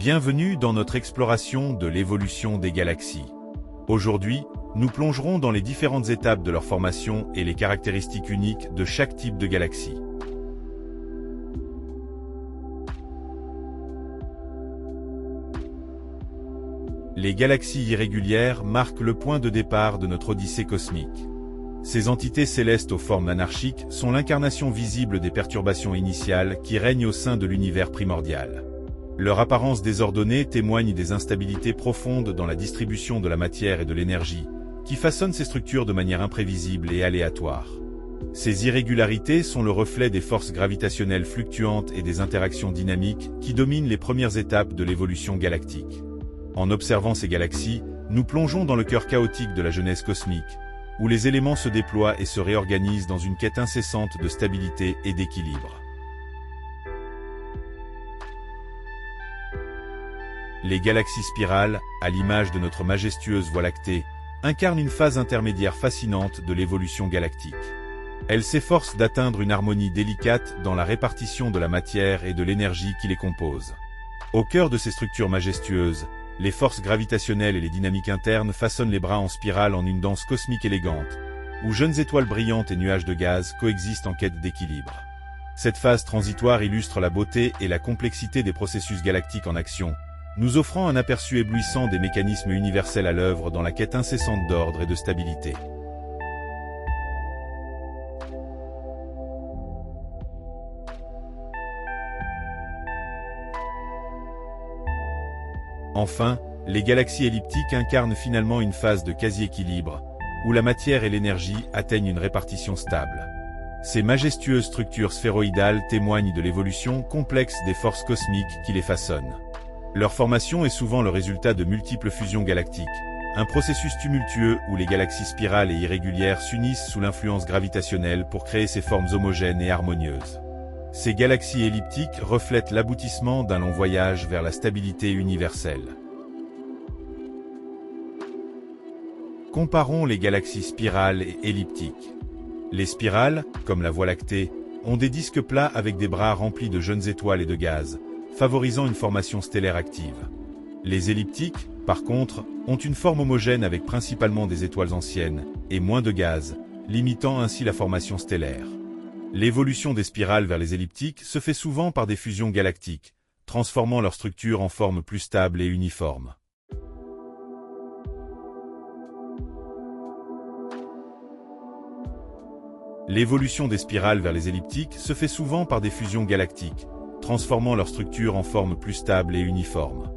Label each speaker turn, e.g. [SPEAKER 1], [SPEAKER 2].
[SPEAKER 1] Bienvenue dans notre exploration de l'évolution des galaxies. Aujourd'hui, nous plongerons dans les différentes étapes de leur formation et les caractéristiques uniques de chaque type de galaxie. Les galaxies irrégulières marquent le point de départ de notre odyssée cosmique. Ces entités célestes aux formes anarchiques sont l'incarnation visible des perturbations initiales qui règnent au sein de l'univers primordial. Leur apparence désordonnée témoigne des instabilités profondes dans la distribution de la matière et de l'énergie, qui façonnent ces structures de manière imprévisible et aléatoire. Ces irrégularités sont le reflet des forces gravitationnelles fluctuantes et des interactions dynamiques qui dominent les premières étapes de l'évolution galactique. En observant ces galaxies, nous plongeons dans le cœur chaotique de la genèse cosmique, où les éléments se déploient et se réorganisent dans une quête incessante de stabilité et d'équilibre. Les galaxies spirales, à l'image de notre majestueuse Voie lactée, incarnent une phase intermédiaire fascinante de l'évolution galactique. Elles s'efforcent d'atteindre une harmonie délicate dans la répartition de la matière et de l'énergie qui les compose. Au cœur de ces structures majestueuses, les forces gravitationnelles et les dynamiques internes façonnent les bras en spirale en une danse cosmique élégante, où jeunes étoiles brillantes et nuages de gaz coexistent en quête d'équilibre. Cette phase transitoire illustre la beauté et la complexité des processus galactiques en action, nous offrant un aperçu éblouissant des mécanismes universels à l'œuvre dans la quête incessante d'ordre et de stabilité. Enfin, les galaxies elliptiques incarnent finalement une phase de quasi-équilibre, où la matière et l'énergie atteignent une répartition stable. Ces majestueuses structures sphéroïdales témoignent de l'évolution complexe des forces cosmiques qui les façonnent. Leur formation est souvent le résultat de multiples fusions galactiques, un processus tumultueux où les galaxies spirales et irrégulières s'unissent sous l'influence gravitationnelle pour créer ces formes homogènes et harmonieuses. Ces galaxies elliptiques reflètent l'aboutissement d'un long voyage vers la stabilité universelle. Comparons les galaxies spirales et elliptiques. Les spirales, comme la Voie lactée, ont des disques plats avec des bras remplis de jeunes étoiles et de gaz, favorisant une formation stellaire active. Les elliptiques, par contre, ont une forme homogène avec principalement des étoiles anciennes, et moins de gaz, limitant ainsi la formation stellaire. L'évolution des spirales vers les elliptiques se fait souvent par des fusions galactiques, transformant leur structure en forme plus stable et uniforme. L'évolution des spirales vers les elliptiques se fait souvent par des fusions galactiques, transformant leur structure en forme plus stable et uniforme.